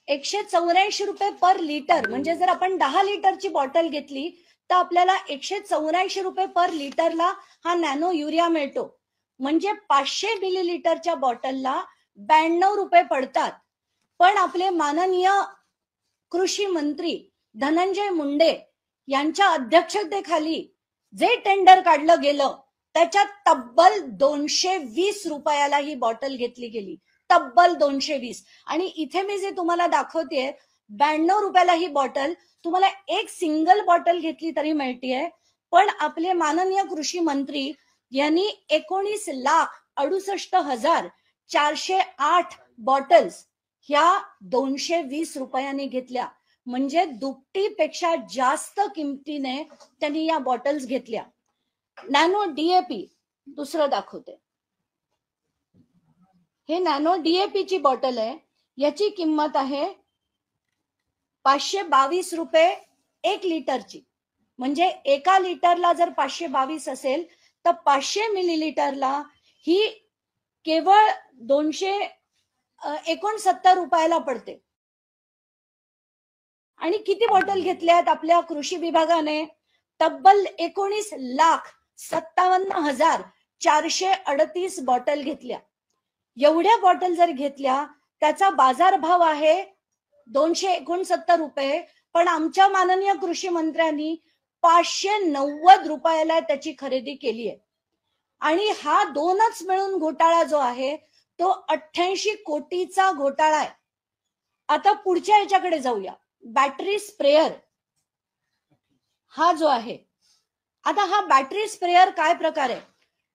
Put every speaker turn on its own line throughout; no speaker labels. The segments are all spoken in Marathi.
184 पर लिटर, म्हणजे जर आपण 10 लिटरची बॉटल घेतली तर आपल्याला 184 पर लिटरला हा नॅनो युरिया मिळतो. म्हणजे 500 मिलीलिटरच्या बॉटलला 92 पडतात. पण आपले माननीय कृषी मंत्री धनंजय मुंडे यांच्या अध्यक्षतेखाली जे टेंडर काढलं गेलं त्याच्यात तब्बल 220 रुपयाला ही बॉटल घेतली गेली. तब्बल 220. आणि इथे मी जे तुम्हाला दाखवतेय 92 रुपयाला ही बॉटल, तुम्हाला एक सिंगल बॉटल घेतली तरी मिळतीये. पण आपले माननीय कृषी मंत्री यांनी 19,68,408 बॉटल्स ह्या 220 रुपयांनी घेतल्या. म्हणजे दुपटीपेक्षा जास्त किमतीने त्यांनी या बॉटल्स घेतल्या. नॅनो डीएपी दुसरं दाखवते. हे नॅनो डीएपी ची बॉटल आहे. याची किंमत आहे 522 रुपये 1 लिटरची. म्हणजे एका लिटरला जर 522 असेल तर 500 मिलीलिटरला ही केवळ 269 रुपयाला पडते. आणि किती बॉटल घेतल्यात आपल्या कृषी विभागाने? तब्बल 19,57,438 बॉटल घेतल्या. एवढ्या बॉटल जर घेतल्या त्याचा बाजारभाव आहे 269 रुपये. पण आमच्या माननीय कृषी मंत्र्यांनी 590 रुपयाला त्याची खरेदी केली आहे. आणि हा दोनच मिळून घोटाळा जो आहे तो 88 कोटीचा घोटाळा आहे. आता पुढच्या याच्याकडे जाऊया. बॅटरी स्प्रेअर हा जो आहे, आता हा बॅटरी स्प्रेअर काय प्रकार आहे?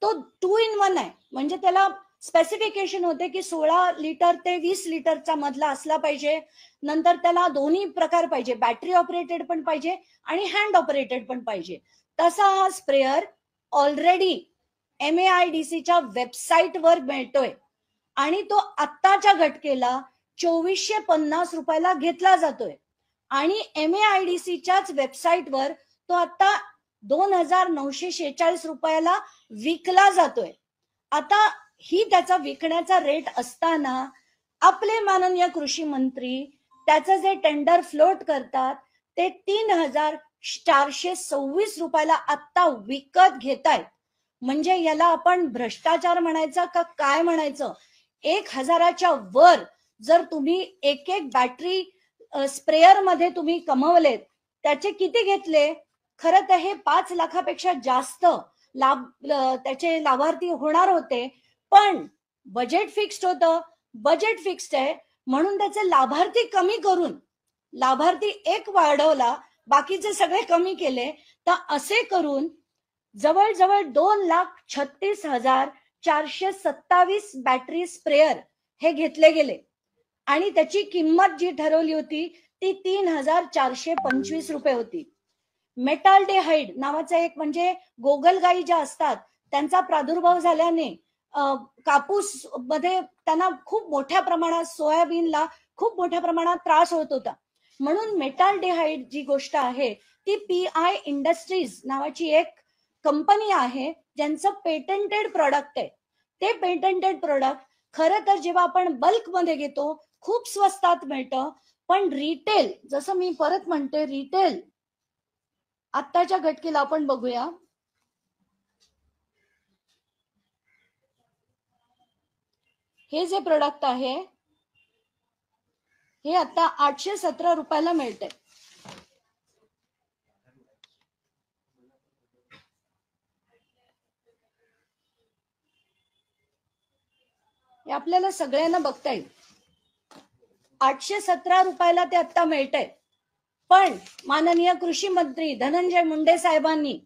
तो 2 in 1 आहे. म्हणजे त्याला स्पेसिफिकेशन होते की 16 लिटर ते 20 लिटरचा मधला असला पाहिजे. नंतर त्याला दोन्ही प्रकार पाहिजे, बॅटरी ऑपरेटेड पण पाहिजे आणि हँड ऑपरेटेड पण पाहिजे. तसा हा स्प्रेअर ऑलरेडी MAIDCच्या वेबसाईटवर मिळतोय आणि तो आत्ताच्या घटकेला 2450 रुपयाला घेतला जातोय. आणि MAIDCच्याच वेबसाईटवर तो आता 2946 रुपयाला विकला जातोय. आता ही त्याचा विकण्याचा रेट असताना आपले माननीय कृषी मंत्री त्याचं जे टेंडर फ्लोट करतात ते 3426 रुपयाला आता विकत घेतायत. म्हणजे याला आपण भ्रष्टाचार म्हणायचा का काय म्हणायचं? 1000च्या वर जर तुम्ही एक एक बॅटरी स्प्रेअर मध्ये तुम्ही कमवलेत, त्याचे किती घेतले? खरं तर हे 5 लाखापेक्षा जास्त त्याचे लाभार्थी होणार होते. पण बजेट फिक्स्ड होतं. बजेट फिक्स्ड आहे म्हणून त्याचे लाभार्थी कमी करून लाभार्थी एक वाढवला, बाकीचे सगळे कमी केले. तर असे करून जवळजवळ 2,36,427 बॅटरी स्प्रेअर हे घेतले गेले. आणि त्याची किंमत जी ठरवली होती ती 3,425 रुपये होती. मेटाल्डेहाइड नावाचा एक, म्हणजे गोगलगाई ज्या असतात त्यांचा प्रादुर्भाव झाल्याने कापूस मध्ये त्यांना खूप मोठ्या प्रमाणात, सोयाबीनला खूप मोठ्या प्रमाणात त्रास होत होता. म्हणून मेटाल्डेहाइड जी गोष्ट आहे ती PI इंडस्ट्रीज नावाची एक कंपनी आहे ज्यांचं पेटंटेड प्रोडक्ट आहे. ते पेटंटेड प्रोडक्ट खरं तर जेव्हा आपण बल्क मध्ये घेतो खूप स्वस्तात मिळतं. पण रिटेल, जसं मी परत म्हणते, रिटेल आत्ताच्या घटकेला आपण बघूया. हे जे प्रोडक्ट आहे हे आता 817 रुपयाला मिळते. हे आपल्याला सगळ्यांना बघता येईल. 817 रुपयाला ते आता मिळतंय. पण माननीय कृषी मंत्री धनंजय मुंडे साहेबांनी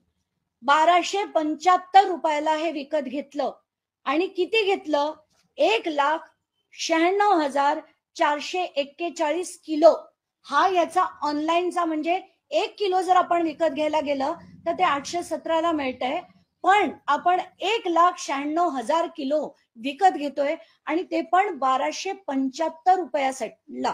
1275 रुपयाला हे विकत घेतलं. आणि किती घेतलं? 1,96,441 किलो हा याचा ऑनलाईनचा, म्हणजे 1 किलो जर आपण विकत घ्यायला गेलं तर ते 817ला मिळतंय. पण आपण 1,96,000 किलो विकत घेतोय आणि ते पण 1275 रुपयाला.